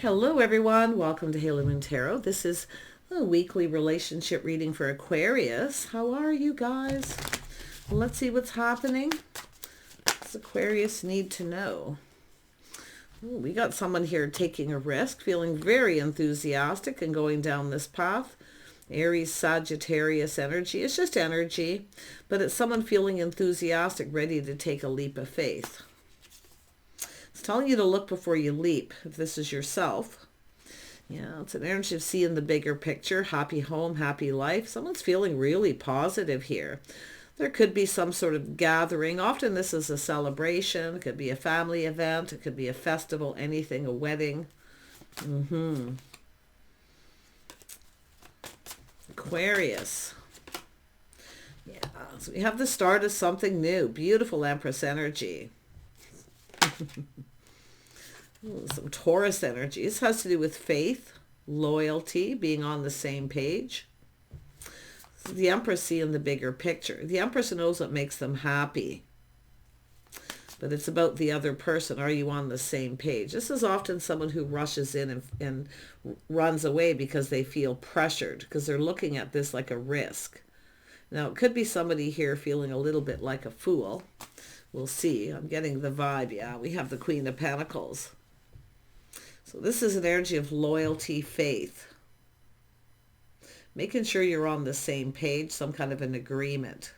Hello everyone, welcome to Halo Moon Tarot. This is a weekly relationship reading for Aquarius. How are you guys? Let's see what's happening. Does Aquarius need to know? Ooh, we got someone here taking a risk, feeling very enthusiastic and going down this path. Aries, Sagittarius energy. It's just energy, but it's someone feeling enthusiastic, ready to take a leap of faith. It's telling you to look before you leap, if this is yourself. Yeah, it's an energy of seeing the bigger picture, happy home, happy life. Someone's feeling really positive here. There could be some sort of gathering. Often this is a celebration. It could be a family event. It could be a festival, anything, a wedding. Aquarius. Yeah, so we have the start of something new. Beautiful Empress energy. Some Taurus energy. This has to do with faith, loyalty, being on the same page. The Empress seeing the bigger picture. The Empress knows what makes them happy. But it's about the other person. Are you on the same page? This is often someone who rushes in and runs away because they feel pressured, because they're looking at this like a risk. Now, it could be somebody here feeling a little bit like a fool. We'll see. I'm getting the vibe. Yeah, we have the Queen of Pentacles. So this is an energy of loyalty, faith. Making sure you're on the same page, some kind of an agreement.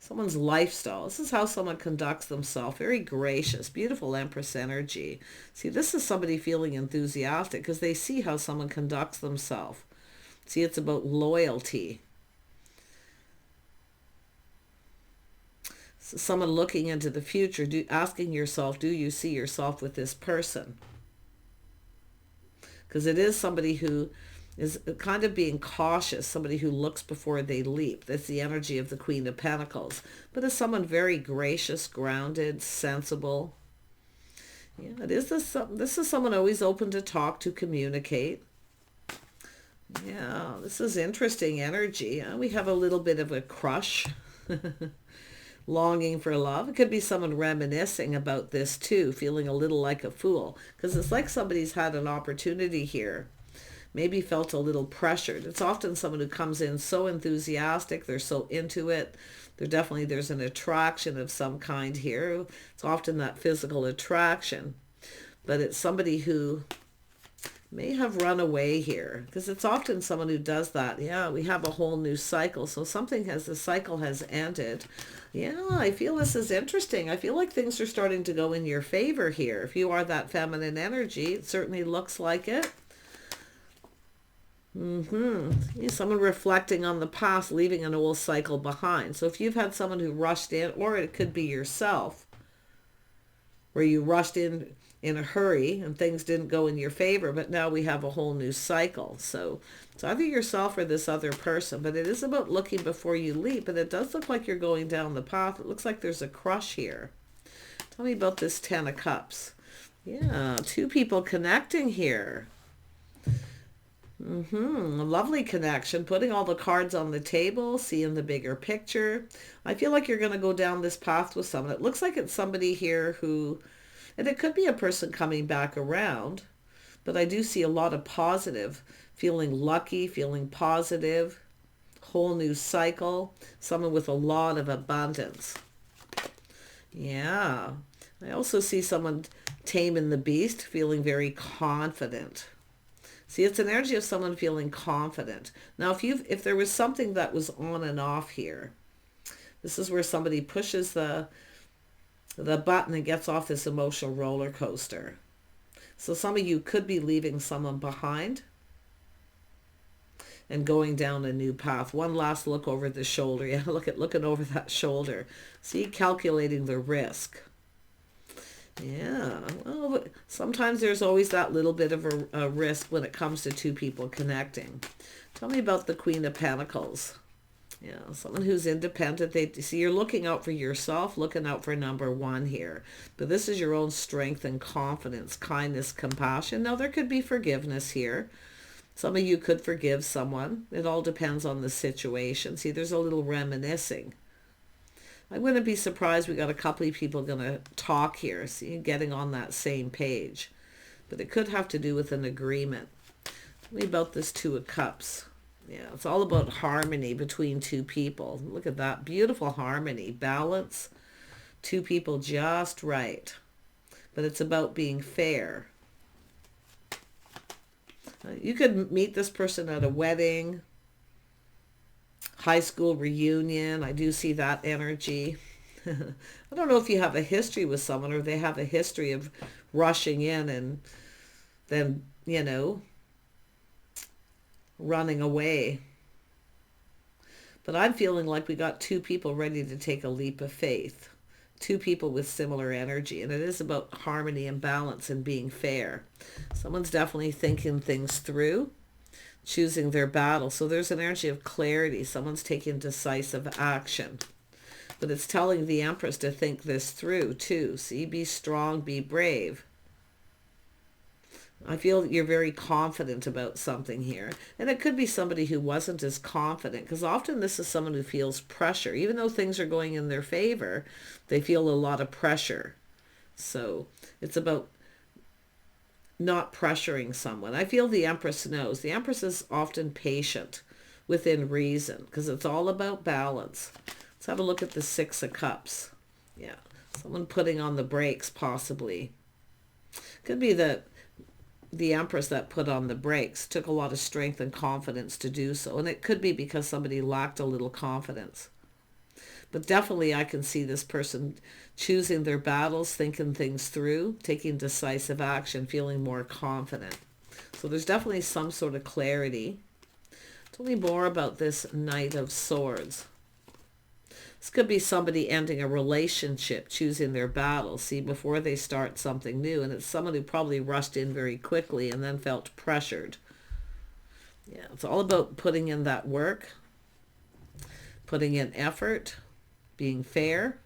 Someone's lifestyle. This is how someone conducts themselves. Very gracious, beautiful Empress energy. See, this is somebody feeling enthusiastic because they see how someone conducts themselves. See, it's about loyalty. So someone looking into the future, asking yourself, do you see yourself with this person? Because it is somebody who is kind of being cautious, somebody who looks before they leap. That's the energy of the Queen of Pentacles. But it's someone very gracious, grounded, sensible. Yeah, it is this is someone always open to talk, to communicate. Yeah, this is interesting energy. We have a little bit of a crush. Longing for love. It could be someone reminiscing about this too, feeling a little like a fool. Because it's like somebody's had an opportunity here. Maybe felt a little pressured. It's often someone who comes in so enthusiastic, they're so into it. There's an attraction of some kind here. It's often that physical attraction. But it's somebody who may have run away here, because it's often someone who does that. Yeah, we have a whole new cycle. So the cycle has ended. Yeah, I feel this is interesting. I feel like things are starting to go in your favor here. If you are that feminine energy, it certainly looks like it. Someone reflecting on the past, leaving an old cycle behind. So if you've had someone who rushed in, or it could be yourself, where you rushed in a hurry and things didn't go in your favor, but now we have a whole new cycle. So it's either yourself or this other person, but it is about looking before you leap, and it does look like you're going down the path. It looks like there's a crush here. Tell me about this Ten of Cups. Yeah, two people connecting here. A lovely connection, putting all the cards on the table, seeing the bigger picture. I feel like you're going to go down this path with someone. It looks like it's somebody here who, and it could be a person coming back around, but I do see a lot of positive, feeling lucky, feeling positive, whole new cycle, someone with a lot of abundance. Yeah. I also see someone taming the beast, feeling very confident. See, it's an energy of someone feeling confident. Now, if there was something that was on and off here, this is where somebody pushes the button and gets off this emotional roller coaster. So some of you could be leaving someone behind and going down a new path. One last look over the shoulder. Yeah, looking over that shoulder. See, calculating the risk. Yeah, well, sometimes there's always that little bit of a risk when it comes to two people connecting. Tell me about the Queen of Pentacles. Yeah, someone who's independent. See, you're looking out for yourself, looking out for number one here. But this is your own strength and confidence, kindness, compassion. Now, there could be forgiveness here. Some of you could forgive someone. It all depends on the situation. See, there's a little reminiscing. I wouldn't be surprised we got a couple of people going to talk here, see, getting on that same page. But it could have to do with an agreement. Tell me about this Two of Cups. Yeah, it's all about harmony between two people. Look at that. Beautiful harmony, balance. Two people just right. But it's about being fair. You could meet this person at a wedding, high school reunion. I do see that energy. I don't know if you have a history with someone or they have a history of rushing in and then, you know, running away. But I'm feeling like we got two people ready to take a leap of faith. Two people with similar energy. And it is about harmony and balance and being fair. Someone's definitely thinking things through, choosing their battle. So there's an energy of clarity. Someone's taking decisive action. But it's telling the Empress to think this through too. See, be strong, be brave. I feel that you're very confident about something here. And it could be somebody who wasn't as confident, because often this is someone who feels pressure. Even though things are going in their favor, they feel a lot of pressure. So it's about not pressuring someone. I feel the Empress knows. The Empress is often patient within reason, because it's all about balance. Let's have a look at the Six of Cups. Yeah, someone putting on the brakes possibly. Could be that the Empress that put on the brakes took a lot of strength and confidence to do so. And it could be because somebody lacked a little confidence. But definitely I can see this person choosing their battles, thinking things through, taking decisive action, feeling more confident. So there's definitely some sort of clarity. Tell me more about this Knight of Swords. This could be somebody ending a relationship, choosing their battle, see, before they start something new. And it's someone who probably rushed in very quickly and then felt pressured. Yeah, it's all about putting in that work, putting in effort, being fair.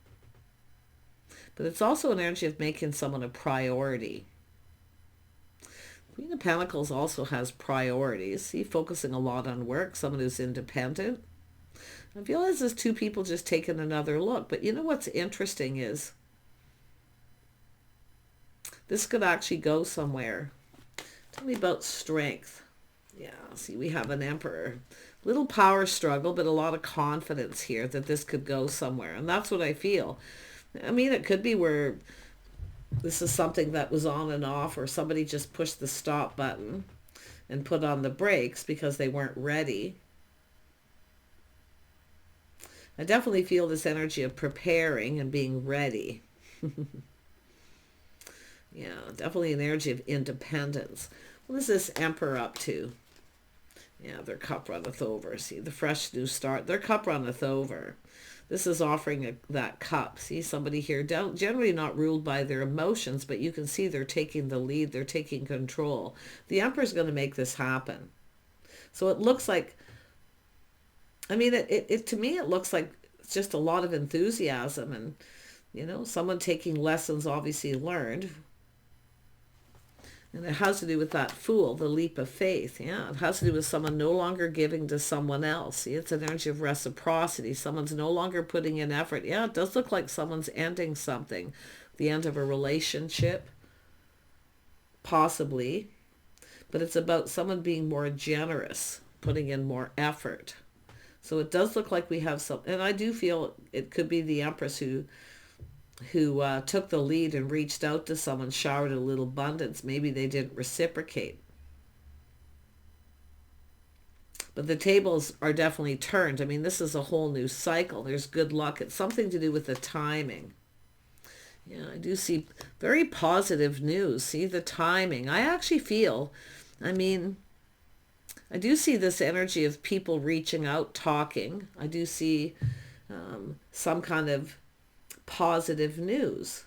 But it's also an energy of making someone a priority. Queen of Pentacles also has priorities. See, focusing a lot on work, someone who's independent. I feel as if two people just taking another look. But you know what's interesting is this could actually go somewhere. Tell me about strength. Yeah, see, we have an Emperor. Little power struggle, but a lot of confidence here that this could go somewhere. And that's what I feel. I mean, it could be where this is something that was on and off, or somebody just pushed the stop button and put on the brakes because they weren't ready. I definitely feel this energy of preparing and being ready. Yeah, definitely an energy of independence. What is this Emperor up to? Yeah, their cup runneth over. See, the fresh new start. Their cup runneth over. This is offering that cup. See, somebody here generally not ruled by their emotions, but you can see they're taking the lead. They're taking control. The Emperor's going to make this happen. So it looks like, I mean, it to me, it looks like it's just a lot of enthusiasm and, you know, someone taking lessons obviously learned. And it has to do with that Fool, the leap of faith. Yeah, it has to do with someone no longer giving to someone else. See, it's an energy of reciprocity. Someone's no longer putting in effort. Yeah, it does look like someone's ending something. The end of a relationship, possibly. But it's about someone being more generous, putting in more effort. So it does look like we have some, and I do feel it could be the Empress who took the lead and reached out to someone, showered a little abundance. Maybe they didn't reciprocate. But the tables are definitely turned. I mean, this is a whole new cycle. There's good luck. It's something to do with the timing. Yeah, I do see very positive news. See the timing. I actually feel, I mean, I do see this energy of people reaching out, talking. I do see some kind of positive news.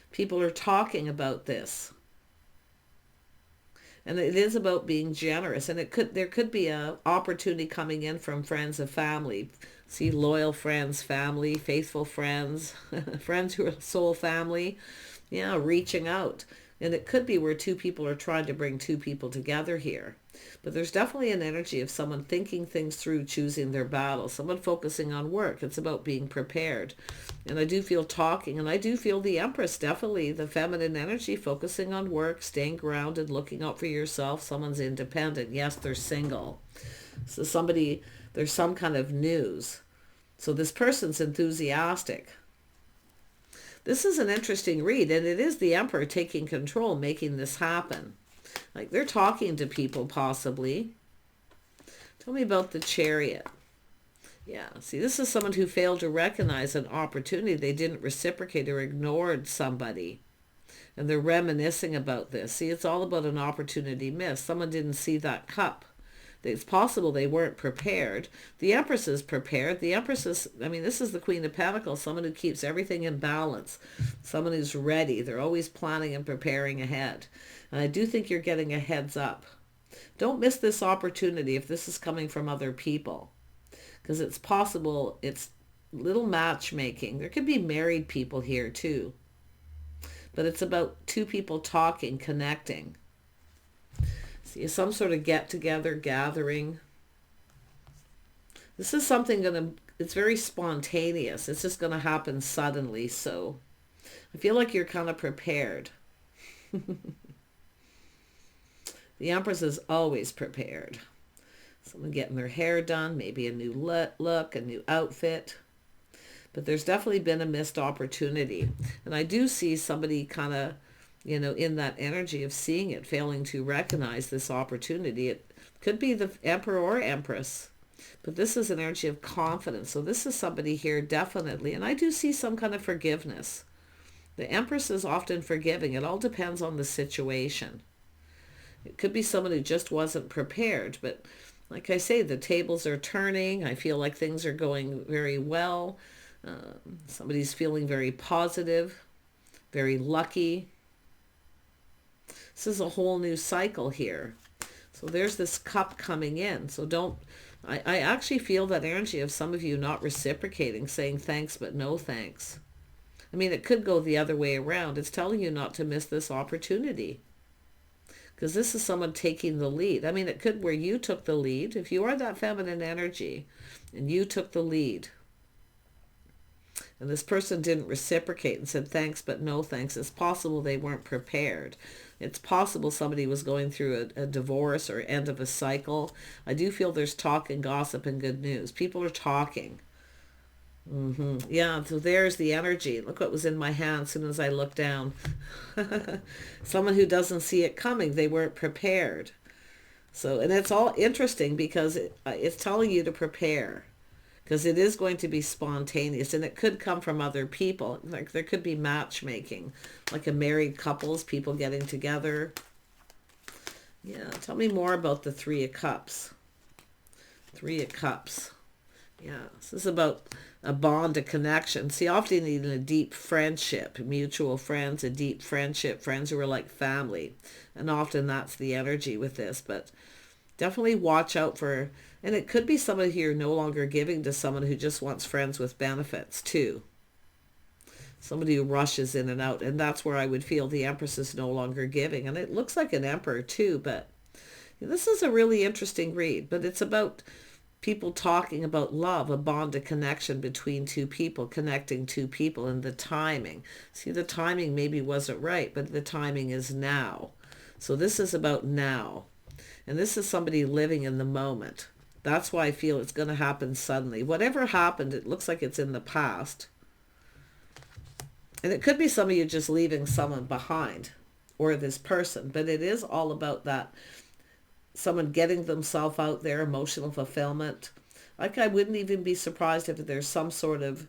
People are talking about this. And it is about being generous. And there could be an opportunity coming in from friends and family. See, loyal friends, family, faithful friends, friends who are soul family. Yeah, reaching out. And it could be where two people are trying to bring two people together here. But there's definitely an energy of someone thinking things through, choosing their battles, someone focusing on work. It's about being prepared. And I do feel talking, and I do feel the Empress, definitely the feminine energy, focusing on work, staying grounded, looking out for yourself. Someone's independent. Yes, they're single. So somebody, there's some kind of news. So this person's enthusiastic. This is an interesting read, and it is the Emperor taking control, making this happen. Like they're talking to people possibly. Tell me about the Chariot. Yeah, see, this is someone who failed to recognize an opportunity. They didn't reciprocate or ignored somebody. And they're reminiscing about this. See, it's all about an opportunity missed. Someone didn't see that cup. It's possible they weren't prepared. The Empress is prepared. The Empress is, I mean, this is the Queen of Pentacles, someone who keeps everything in balance, someone who's ready. They're always planning and preparing ahead. And I do think you're getting a heads up. Don't miss this opportunity if this is coming from other people, because it's possible it's little matchmaking. There could be married people here too, but it's about two people talking, connecting. See, some sort of get-together, gathering. This is something it's very spontaneous. It's just going to happen suddenly. So I feel like you're kind of prepared. The Empress is always prepared. Someone getting their hair done, maybe a new look, a new outfit. But there's definitely been a missed opportunity. And I do see somebody kind of, in that energy of seeing it, failing to recognize this opportunity. It could be the Emperor or Empress, but this is an energy of confidence. So this is somebody here definitely, and I do see some kind of forgiveness. The Empress is often forgiving. It all depends on the situation. It could be someone who just wasn't prepared, but like I say, the tables are turning. I feel like things are going very well. Somebody's feeling very positive, very lucky. This is a whole new cycle here. So there's this cup coming in. So I actually feel that energy of some of you not reciprocating, saying thanks but no thanks. I mean, it could go the other way around. It's telling you not to miss this opportunity, because this is someone taking the lead. I mean, it could where you took the lead. If you are that feminine energy and you took the lead, and this person didn't reciprocate and said thanks but no thanks, it's possible they weren't prepared. It's possible somebody was going through a divorce or end of a cycle. I do feel there's talk and gossip and good news. People are talking. Yeah, so there's the energy. Look what was in my hand as soon as I looked down. Someone who doesn't see it coming. They weren't prepared. So, and it's all interesting because it's telling you to prepare, because it is going to be spontaneous, and it could come from other people. Like there could be matchmaking, like a married couples, people getting together. Yeah, tell me more about the Three of Cups. Three of Cups. Yeah, this is about a bond, a connection. See, often in a deep friendship, mutual friends, a deep friendship, friends who are like family. And often that's the energy with this. But definitely watch out for, and it could be somebody who you're no longer giving to someone who just wants friends with benefits too. Somebody who rushes in and out. And that's where I would feel the Empress is no longer giving. And it looks like an Emperor too, but this is a really interesting read. But it's about people talking about love, a bond, a connection between two people, connecting two people, and the timing. See, the timing maybe wasn't right, but the timing is now. So this is about now. And this is somebody living in the moment. That's why I feel it's going to happen suddenly. Whatever happened, it looks like it's in the past. And it could be some of you just leaving someone behind, or this person, but it is all about that. Someone getting themselves out there, emotional fulfillment. Like I wouldn't even be surprised if there's some sort of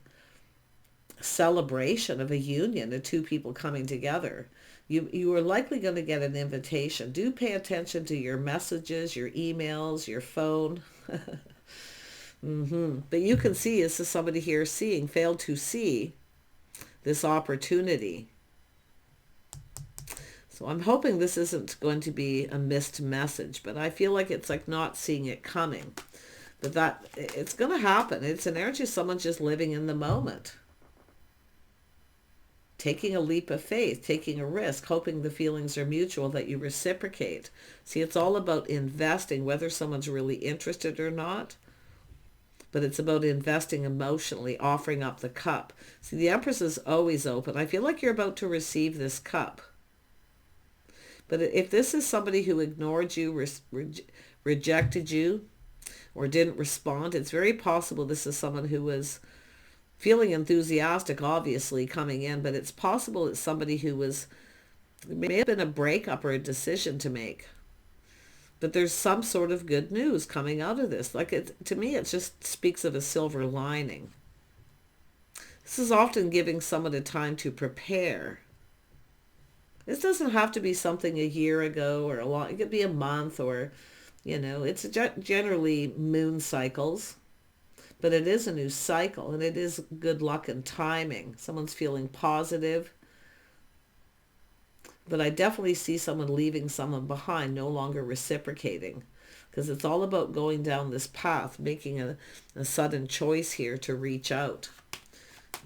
celebration of a union, of two people coming together. You are likely going to get an invitation. Do pay attention to your messages, your emails, your phone. But you can see, this is somebody here seeing, failed to see this opportunity. So I'm hoping this isn't going to be a missed message, but I feel like it's like not seeing it coming. But that it's going to happen. It's an energy of someone just living in the moment. taking a leap of faith, taking a risk, hoping the feelings are mutual, that you reciprocate. See, it's all about investing, whether someone's really interested or not. But it's about investing emotionally, offering up the cup. See, the Empress is always open. I feel like you're about to receive this cup. But if this is somebody who ignored you, rejected you, or didn't respond, it's very possible this is someone who was feeling enthusiastic, obviously, coming in, but it's possible it's somebody who was, it may have been a breakup or a decision to make. But there's some sort of good news coming out of this. Like, to me, it just speaks of a silver lining. This is often giving someone a time to prepare. This doesn't have to be something a year ago or a long, it could be a month, or, you know, it's generally moon cycles. But it is a new cycle, and it is good luck and timing. Someone's feeling positive. But I definitely see someone leaving someone behind, no longer reciprocating. Because it's all about going down this path, making a sudden choice here to reach out.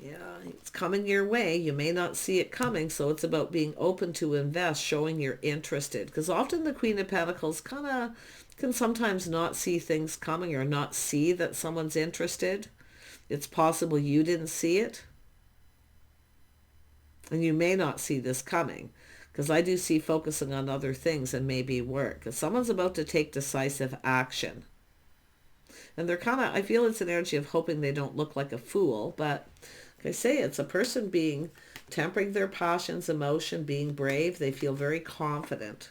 Yeah, it's coming your way. You may not see it coming, so it's about being open to invest, showing you're interested. Because often the Queen of Pentacles kind of can sometimes not see things coming, or not see that someone's interested. It's possible you didn't see it. And you may not see this coming. Because I do see focusing on other things and maybe work. Because someone's about to take decisive action. And they're kind of, I feel it's an energy of hoping they don't look like a fool. But like I say, it's a person tempering their passions, emotion, being brave. They feel very confident.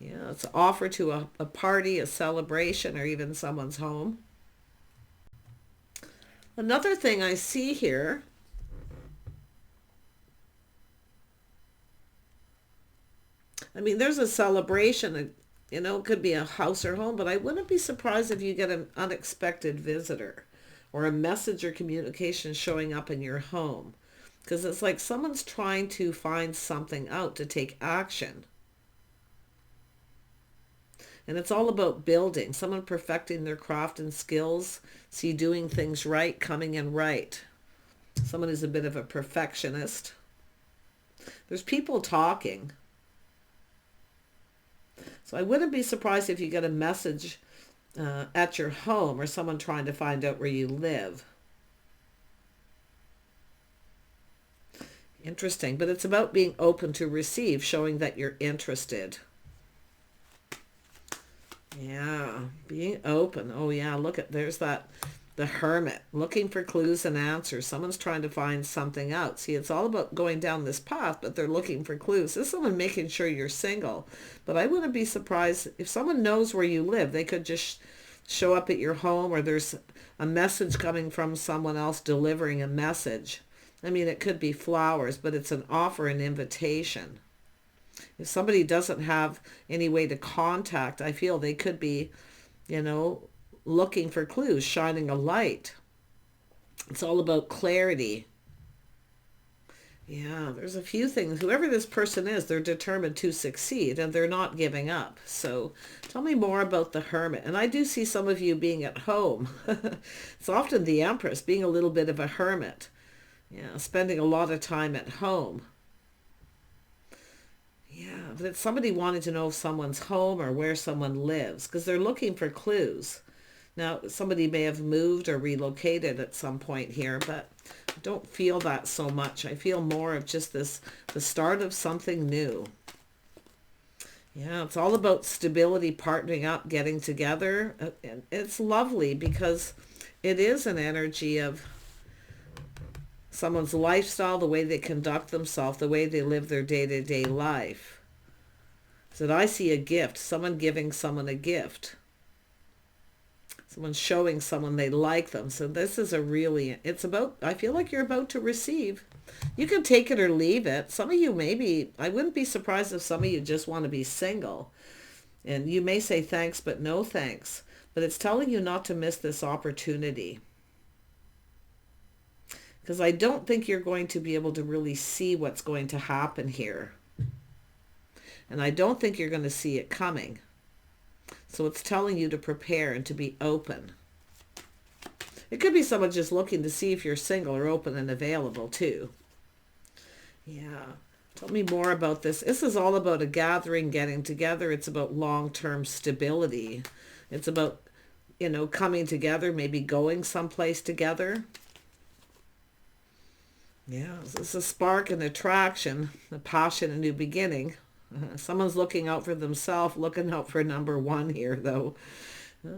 Yeah, it's an offer to a party, a celebration, or even someone's home. Another thing I see here, I mean, there's a celebration, you know, it could be a house or home, but I wouldn't be surprised if you get an unexpected visitor or a message or communication showing up in your home. Because it's like someone's trying to find something out to take action. And it's all about building, someone perfecting their craft and skills, see doing things right, coming in right. Someone who's a bit of a perfectionist. There's people talking. So I wouldn't be surprised if you get a message at your home, or someone trying to find out where you live. Interesting, but it's about being open to receive, showing that you're interested. Yeah, being open. Oh yeah, look at, there's that, the Hermit, looking for clues and answers. Someone's trying to find something out. See, it's all about going down this path, but they're looking for clues. This is someone making sure you're single. But I wouldn't be surprised if someone knows where you live. They could just show up at your home, or there's a message coming from someone else delivering a message. I mean, it could be flowers, but it's an offer, an invitation. If somebody doesn't have any way to contact, I feel they could be, you know, looking for clues, shining a light. It's all about clarity. Yeah, there's a few things. Whoever this person is, they're determined to succeed, and they're not giving up. So tell me more about the Hermit. And I do see some of you being at home. It's often the Empress, being a little bit of a hermit. Yeah, spending a lot of time at home. Yeah, but it's somebody wanting to know if someone's home or where someone lives, because they're looking for clues. Now, somebody may have moved or relocated at some point here, but I don't feel that so much. I feel more of just this, the start of something new. Yeah, it's all about stability, partnering up, getting together. And it's lovely because it is an energy of someone's lifestyle, the way they conduct themselves, the way they live their day-to-day life. So I see a gift, someone giving someone a gift. Someone showing someone they like them. So this is a really, it's about, I feel like you're about to receive. You can take it or leave it. Some of you maybe, I wouldn't be surprised if some of you just want to be single. And you may say thanks, but no thanks. But it's telling you not to miss this opportunity. Because I don't think you're going to be able to really see what's going to happen here. And I don't think you're going to see it coming. So it's telling you to prepare and to be open. It could be someone just looking to see if you're single or open and available too. Yeah. Tell me more about this. This is all about a gathering, getting together. It's about long-term stability. It's about, coming together, maybe going someplace together. Yeah, it's a spark and attraction, a passion, a new beginning. Someone's looking out for themselves, looking out for number one here, though.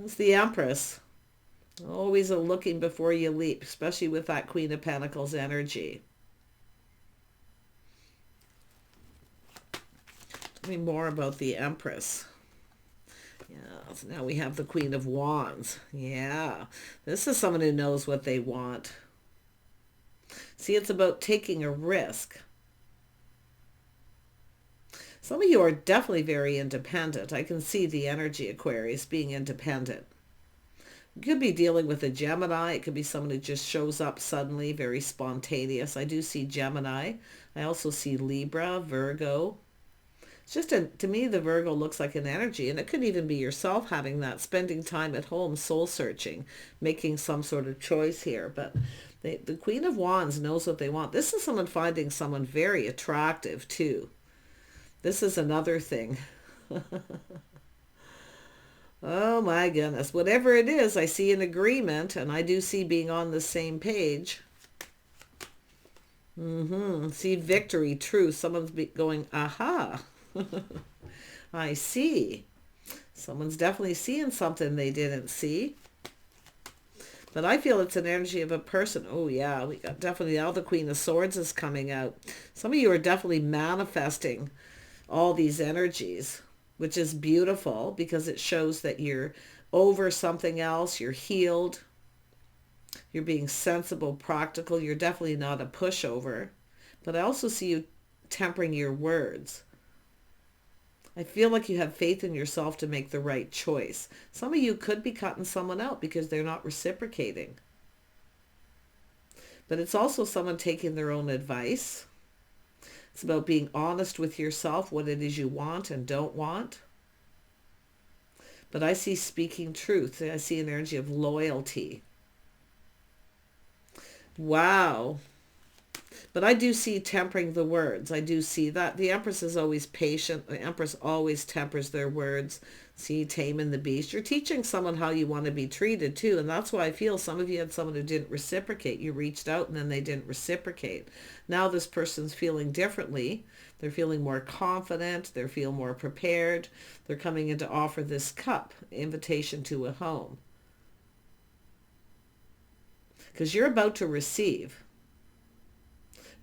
It's the Empress. Always a looking before you leap, especially with that Queen of Pentacles energy. Tell me more about the Empress. Yeah, so now we have the Queen of Wands. Yeah, this is someone who knows what they want. See, it's about taking a risk. Some of you are definitely very independent. I can see the energy, Aquarius, being independent. You could be dealing with a Gemini. It could be someone who just shows up suddenly, very spontaneous. I do see Gemini. I also see Libra, Virgo. It's just, to me, the Virgo looks like an energy, and it could even be yourself having that, spending time at home, soul searching, making some sort of choice here. But the Queen of Wands knows what they want. This is someone finding someone very attractive, too. This is another thing. Oh my goodness. Whatever it is, I see an agreement, and I do see being on the same page. See victory, truth. Someone's going, aha. I see. Someone's definitely seeing something they didn't see. But I feel it's an energy of a person. Oh yeah, we got definitely now the Queen of Swords is coming out. Some of you are definitely manifesting all these energies, which is beautiful because it shows that you're over something else, you're healed, you're being sensible, practical, you're definitely not a pushover. But I also see you tempering your words. I feel like you have faith in yourself to make the right choice. Some of you could be cutting someone out because they're not reciprocating. But it's also someone taking their own advice. It's about being honest with yourself, what it is you want and don't want. But I see speaking truth. I see an energy of loyalty. Wow. But I do see tempering the words. I do see that. The Empress is always patient. The Empress always tempers their words. See, taming the beast. You're teaching someone how you want to be treated too. And that's why I feel some of you had someone who didn't reciprocate. You reached out and then they didn't reciprocate. Now this person's feeling differently. They're feeling more confident. They feel more prepared. They're coming in to offer this cup, invitation to a home. Because you're about to receive.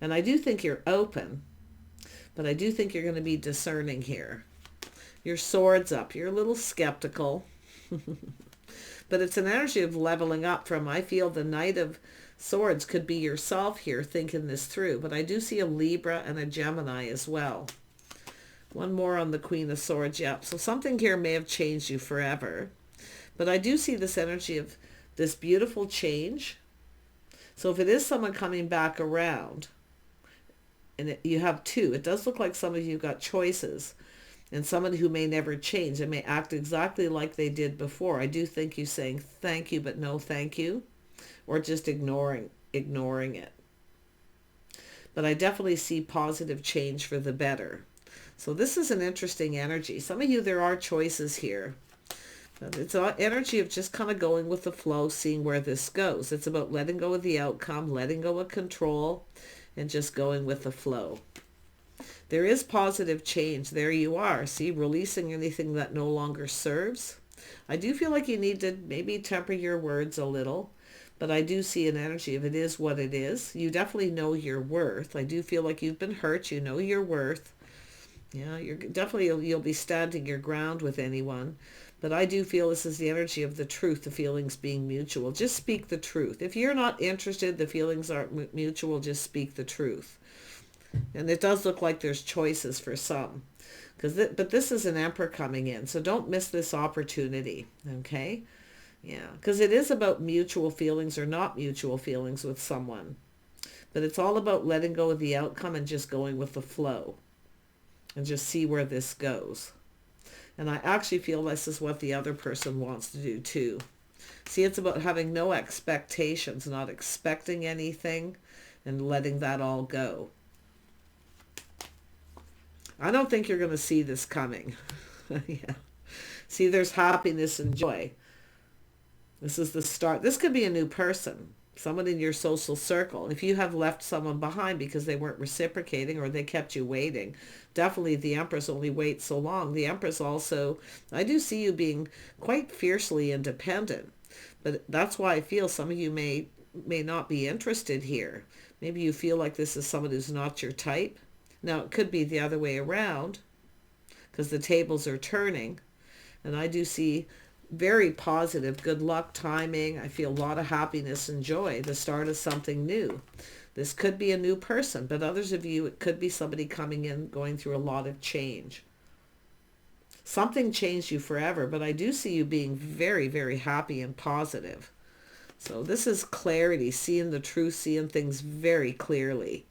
And I do think you're open, but I do think you're going to be discerning here. Your sword's up. You're a little skeptical. But it's an energy of leveling up from, I feel the Knight of Swords could be yourself here thinking this through. But I do see a Libra and a Gemini as well. One more on the Queen of Swords. Yep. So something here may have changed you forever. But I do see this energy of this beautiful change. So if it is someone coming back around, and you have two, it does look like some of you got choices. And someone who may never change, they may act exactly like they did before. I do think you saying thank you, but no thank you. Or just ignoring it. But I definitely see positive change for the better. So this is an interesting energy. Some of you, there are choices here. But it's an energy of just kind of going with the flow, seeing where this goes. It's about letting go of the outcome, letting go of control, and just going with the flow. There is positive change. There you are. See, releasing anything that no longer serves. I do feel like you need to maybe temper your words a little, but I do see an energy of it is what it is. You definitely know your worth. I do feel like you've been hurt. You know your worth. Yeah, you're definitely, you'll be standing your ground with anyone. But I do feel this is the energy of the truth, the feelings being mutual. Just speak the truth. If you're not interested, the feelings aren't mutual, just speak the truth. And it does look like there's choices for some. But this is an Emperor coming in, so don't miss this opportunity, okay? Yeah, because it is about mutual feelings or not mutual feelings with someone. But it's all about letting go of the outcome and just going with the flow. And just see where this goes. And I actually feel this is what the other person wants to do too. See, it's about having no expectations, not expecting anything, and letting that all go. I don't think you're going to see this coming. Yeah. See, there's happiness and joy. This is the start. This could be a new person, someone in your social circle. If you have left someone behind because they weren't reciprocating or they kept you waiting, definitely the Empress only waits so long. The Empress also, I do see you being quite fiercely independent, but that's why I feel some of you may not be interested here. Maybe you feel like this is someone who's not your type. Now, it could be the other way around because the tables are turning, and I do see very positive, good luck, timing. I feel a lot of happiness and joy, the start of something new. This could be a new person, but others of you, it could be somebody coming in, going through a lot of change. Something changed you forever, but I do see you being very, very happy and positive. So this is clarity, seeing the truth, seeing things very clearly.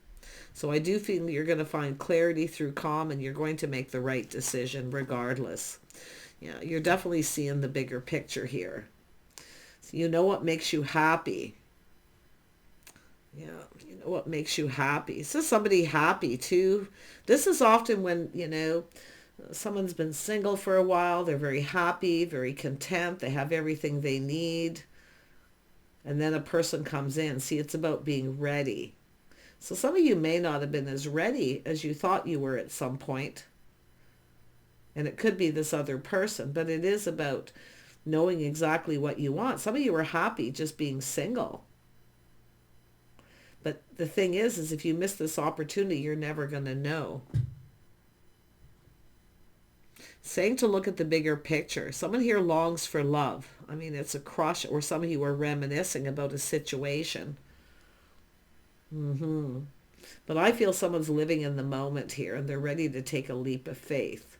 So I do feel you're going to find clarity through calm, and you're going to make the right decision regardless. Yeah, you're definitely seeing the bigger picture here. So you know what makes you happy. Yeah, you know what makes you happy. So somebody happy too. This is often when, someone's been single for a while. They're very happy, very content. They have everything they need. And then a person comes in. See, it's about being ready. So some of you may not have been as ready as you thought you were at some point. And it could be this other person, but it is about knowing exactly what you want. Some of you are happy just being single. But the thing is if you miss this opportunity, you're never going to know. Saying to look at the bigger picture. Someone here longs for love. I mean, it's a crush, or some of you are reminiscing about a situation. But I feel someone's living in the moment here, and they're ready to take a leap of faith.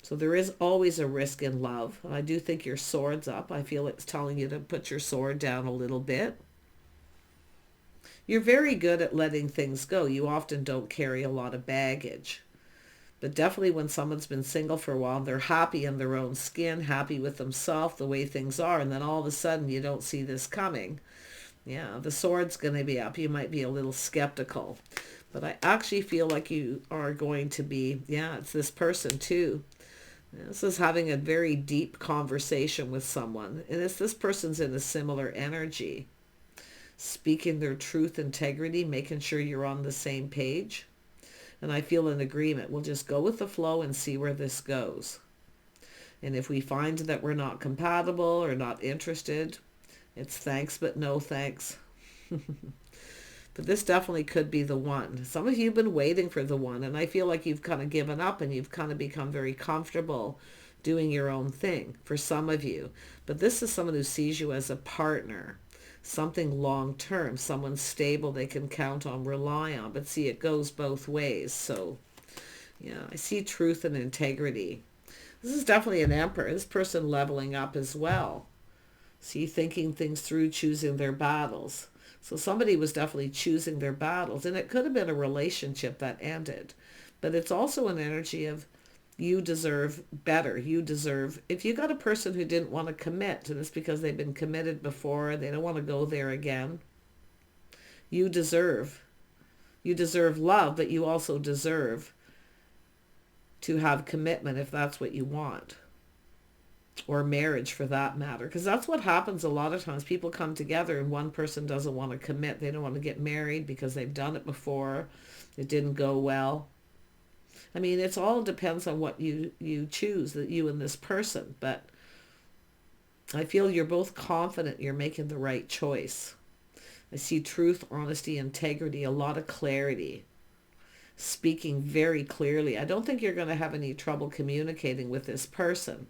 So there is always a risk in love. I do think your sword's up. I feel it's telling you to put your sword down a little bit. You're very good at letting things go. You often don't carry a lot of baggage. But definitely when someone's been single for a while, they're happy in their own skin, happy with themselves, the way things are, and then all of a sudden you don't see this coming. Yeah, the sword's going to be up. You might be a little skeptical. But I actually feel like you are going to be, it's this person too. This is having a very deep conversation with someone. And it's this person's in a similar energy. Speaking their truth, integrity, making sure you're on the same page. And I feel an agreement. We'll just go with the flow and see where this goes. And if we find that we're not compatible or not interested, it's thanks but no thanks. But this definitely could be the one. Some of you have been waiting for the one, and I feel like you've kind of given up and you've kind of become very comfortable doing your own thing for some of you. But this is someone who sees you as a partner, something long-term, someone stable they can count on, rely on. But see, it goes both ways. So, I see truth and integrity. This is definitely an Emperor. This person leveling up as well. See, thinking things through, choosing their battles. So somebody was definitely choosing their battles, and it could have been a relationship that ended. But it's also an energy of you deserve better. You deserve, if you got a person who didn't want to commit, and it's because they've been committed before, they don't want to go there again, you deserve love, but you also deserve to have commitment if that's what you want. Or marriage for that matter, because that's what happens a lot of times. People come together and one person doesn't want to commit. They don't want to get married because they've done it before. It didn't go well. I mean, it all depends on what you choose, that you and this person. But I feel you're both confident you're making the right choice. I see truth, honesty, integrity, a lot of clarity. Speaking very clearly. I don't think you're going to have any trouble communicating with this person.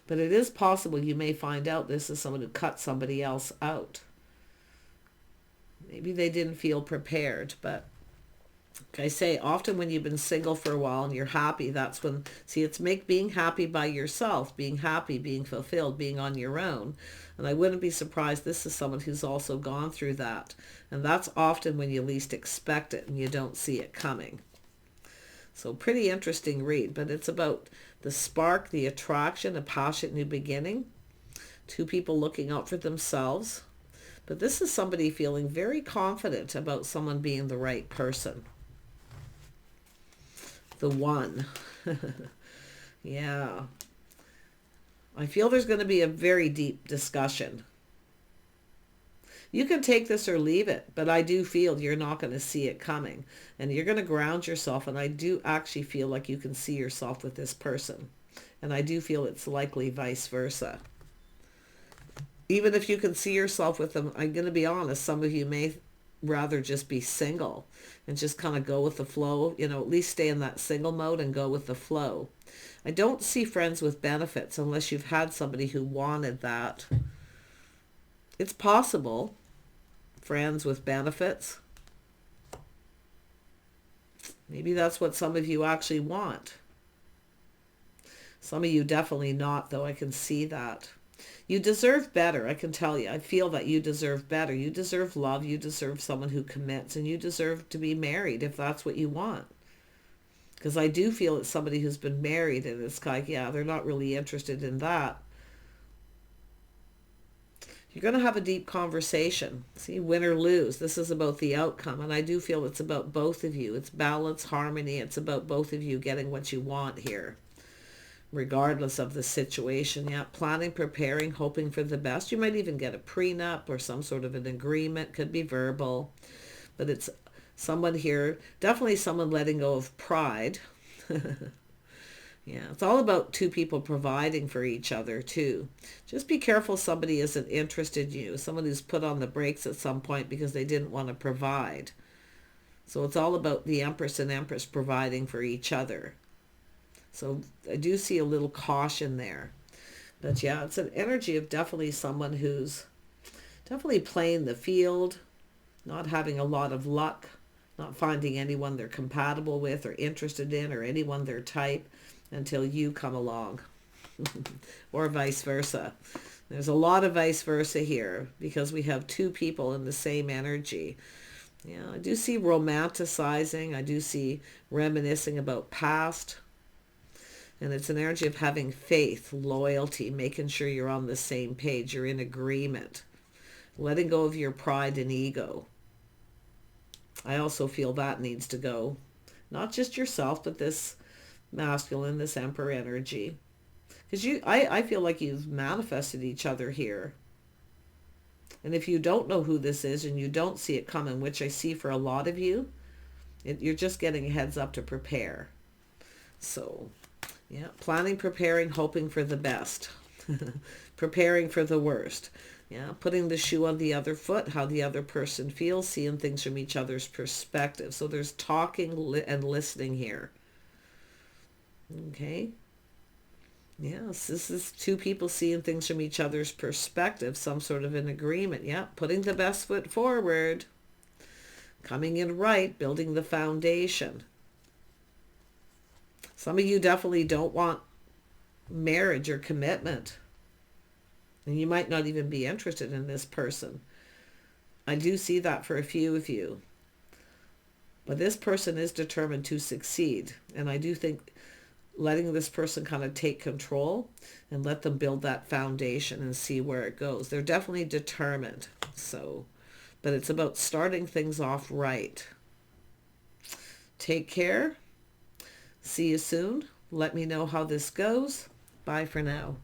But it is possible you may find out this is someone who cut somebody else out. Maybe they didn't feel prepared, but like I say, often when you've been single for a while and you're happy, that's when, see, it's being happy by yourself, being happy, being fulfilled, being on your own. And I wouldn't be surprised this is someone who's also gone through that. And that's often when you least expect it and you don't see it coming. So pretty interesting read, but it's about the spark, the attraction, a passionate new beginning. Two people looking out for themselves. But this is somebody feeling very confident about someone being the right person. The one. Yeah. I feel there's going to be a very deep discussion. You can take this or leave it, but I do feel you're not going to see it coming. And you're going to ground yourself, and I do actually feel like you can see yourself with this person. And I do feel it's likely vice versa. Even if you can see yourself with them, I'm going to be honest, some of you may rather just be single and just kind of go with the flow, you know, at least stay in that single mode and go with the flow. I don't see friends with benefits unless you've had somebody who wanted that. It's possible. Friends with benefits. Maybe that's what some of you actually want. Some of you definitely not, though. I can see that. You deserve better, I can tell you. I feel that you deserve better. You deserve love. You deserve someone who commits, and you deserve to be married if that's what you want. Because I do feel it's somebody who's been married, and it's like, yeah, they're not really interested in that. You're going to have a deep conversation. See, win or lose. This is about the outcome. And I do feel it's about both of you. It's balance, harmony. It's about both of you getting what you want here, regardless of the situation. Yeah, planning, preparing, hoping for the best. You might even get a prenup or some sort of an agreement. Could be verbal. But it's someone here, definitely someone letting go of pride. Yeah, it's all about two people providing for each other too. Just be careful somebody isn't interested in you. Someone who's put on the brakes at some point because they didn't want to provide. So it's all about the Empress and Empress providing for each other. So I do see a little caution there. But yeah, it's an energy of definitely someone who's definitely playing the field, not having a lot of luck, not finding anyone they're compatible with or interested in or anyone their type, until you come along. Or vice versa. There's a lot of vice versa here because we have two people in the same energy. Yeah, I do see romanticizing. I do see reminiscing about past. And it's an energy of having faith, loyalty, making sure you're on the same page. You're in agreement. Letting go of your pride and ego. I also feel that needs to go. Not just yourself, but this masculine, this Emperor energy. Because I feel like you've manifested each other here. And if you don't know who this is and you don't see it coming, which I see for a lot of you, you're just getting a heads up to prepare. So, yeah, planning, preparing, hoping for the best. Preparing for the worst. Yeah, putting the shoe on the other foot, how the other person feels, seeing things from each other's perspective. So there's talking and listening here. Okay. Yes, this is two people seeing things from each other's perspective, some sort of an agreement. Yeah, putting the best foot forward, coming in right, building the foundation. Some of you definitely don't want marriage or commitment. And you might not even be interested in this person. I do see that for a few of you. But this person is determined to succeed. And I do think letting this person kind of take control and let them build that foundation and see where it goes. They're definitely determined. So, but it's about starting things off right. Take care. See you soon. Let me know how this goes. Bye for now.